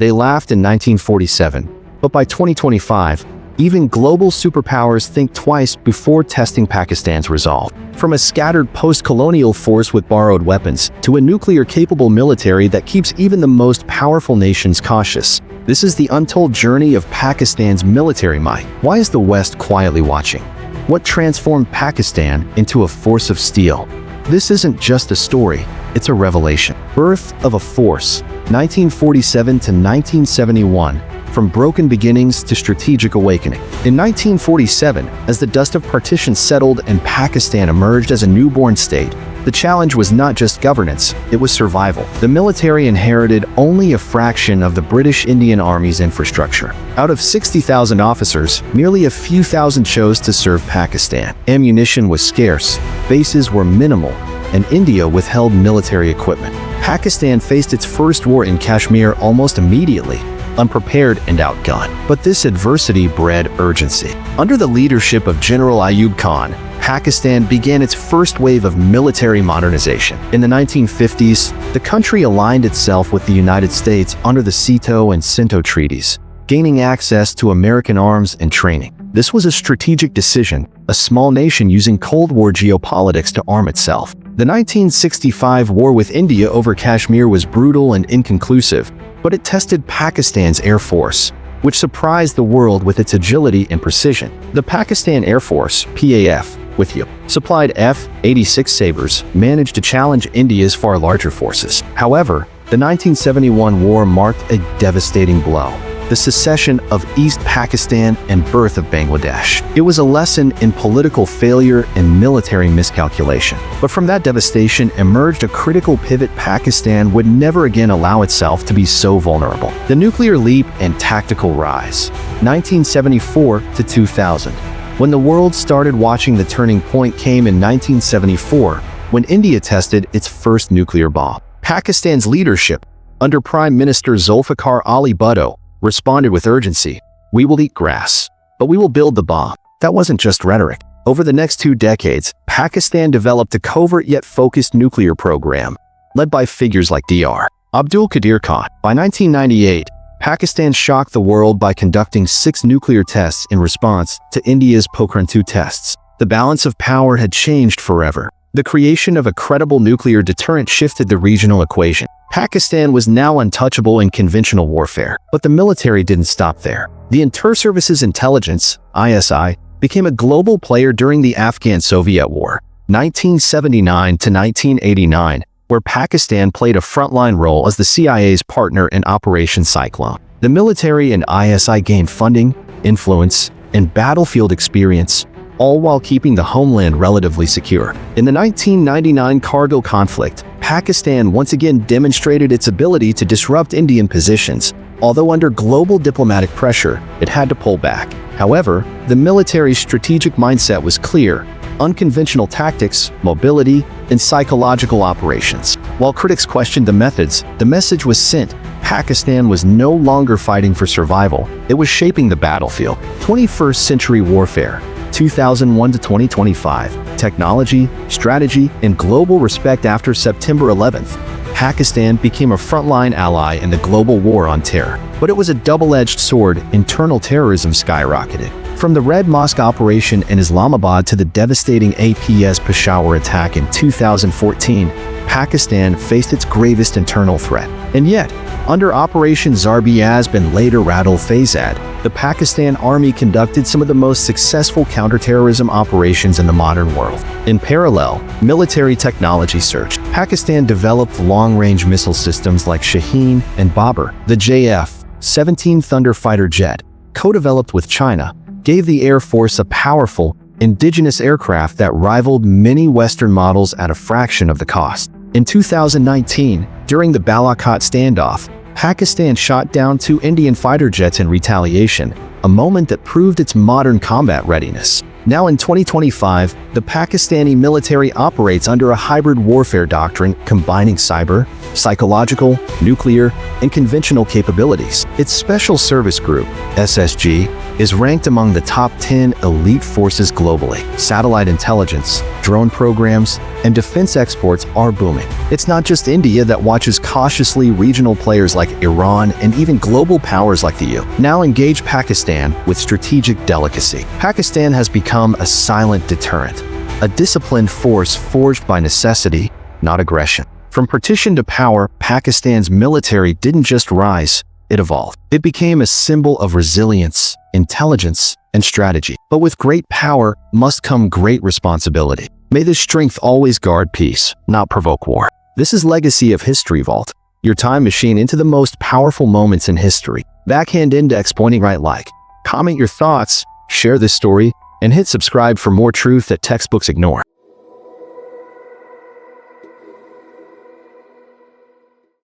They laughed in 1947, but by 2025, even global superpowers think twice before testing Pakistan's resolve. From a scattered post-colonial force with borrowed weapons to a nuclear-capable military that keeps even the most powerful nations cautious, this is the untold journey of Pakistan's military might. Why is the West quietly watching? What transformed Pakistan into a force of steel? This isn't just a story, it's a revelation. Birth of a force, 1947 to 1971. From broken beginnings to strategic awakening. In 1947, as the dust of partition settled and Pakistan emerged as a newborn state, the challenge was not just governance, it was survival. The military inherited only a fraction of the British Indian Army's infrastructure. Out of 60,000 officers, merely a few thousand chose to serve Pakistan. Ammunition was scarce, bases were minimal, and India withheld military equipment. Pakistan faced its first war in Kashmir almost immediately, unprepared and outgunned. But this adversity bred urgency. Under the leadership of General Ayub Khan, Pakistan began its first wave of military modernization. In the 1950s, the country aligned itself with the United States under the SEATO and CINTO treaties, gaining access to American arms and training. This was a strategic decision, a small nation using Cold War geopolitics to arm itself. The 1965 war with India over Kashmir was brutal and inconclusive, but it tested Pakistan's Air Force, which surprised the world with its agility and precision. The Pakistan Air Force, PAF, with you, supplied F-86 Sabres, managed to challenge India's far larger forces. However, the 1971 war marked a devastating blow. The secession of East Pakistan and birth of Bangladesh. It was a lesson in political failure and military miscalculation. But from that devastation emerged a critical pivot. Pakistan would never again allow itself to be so vulnerable. The nuclear leap and tactical rise. 1974 to 2000. When the world started watching, the turning point came in 1974, when India tested its first nuclear bomb. Pakistan's leadership, under Prime Minister Zulfikar Ali Bhutto, responded with urgency. We will eat grass, but we will build the bomb. That wasn't just rhetoric. Over the next 2 decades, Pakistan developed a covert yet focused nuclear program, led by figures like Dr. Abdul Qadir Khan. By 1998, Pakistan shocked the world by conducting 6 nuclear tests in response to India's Pokhran II tests. The balance of power had changed forever. The creation of a credible nuclear deterrent shifted the regional equation. Pakistan was now untouchable in conventional warfare, but the military didn't stop there. The Inter-Services Intelligence, ISI, became a global player during the Afghan-Soviet War, 1979 to 1989, where Pakistan played a frontline role as the CIA's partner in Operation Cyclone. The military and ISI gained funding, influence, and battlefield experience, all while keeping the homeland relatively secure. In the 1999 Kargil conflict, Pakistan once again demonstrated its ability to disrupt Indian positions. Although under global diplomatic pressure, it had to pull back. However, the military's strategic mindset was clear: unconventional tactics, mobility, and psychological operations. While critics questioned the methods, the message was sent. Pakistan was no longer fighting for survival, it was shaping the battlefield. 21st century warfare, 2001 to 2025. Technology, strategy, and global respect. After September 11th, Pakistan became a frontline ally in the global war on terror. But it was a double-edged sword. Internal terrorism skyrocketed. From the Red Mosque operation in Islamabad to the devastating APS Peshawar attack in 2014, Pakistan faced its gravest internal threat. And yet, under Operation Zarb-e-Azb and later Radul-Fazad, the Pakistan Army conducted some of the most successful counterterrorism operations in the modern world. In parallel, military technology surged. Pakistan developed long-range missile systems like Shaheen and Babur. The JF-17 Thunder fighter jet, co-developed with China, gave the Air Force a powerful, indigenous aircraft that rivaled many Western models at a fraction of the cost. In 2019, during the Balakot standoff, Pakistan shot down 2 Indian fighter jets in retaliation, a moment that proved its modern combat readiness. Now in 2025, the Pakistani military operates under a hybrid warfare doctrine combining cyber, psychological, nuclear, and conventional capabilities. Its Special Service Group, SSG, is ranked among the top 10 elite forces globally. Satellite intelligence, drone programs, and defense exports are booming. It's not just India that watches cautiously. Regional players like Iran and even global powers like the U.S. now engage Pakistan with strategic delicacy. Pakistan has become a silent deterrent, a disciplined force forged by necessity, not aggression. From partition to power, Pakistan's military didn't just rise, it evolved. It became a symbol of resilience, intelligence, and strategy. But with great power must come great responsibility. May this strength always guard peace, not provoke war. This is Legacy of History Vault, your time machine into the most powerful moments in history. Backhand index pointing right. Like. Comment your thoughts, share this story, and hit subscribe for more truth that textbooks ignore.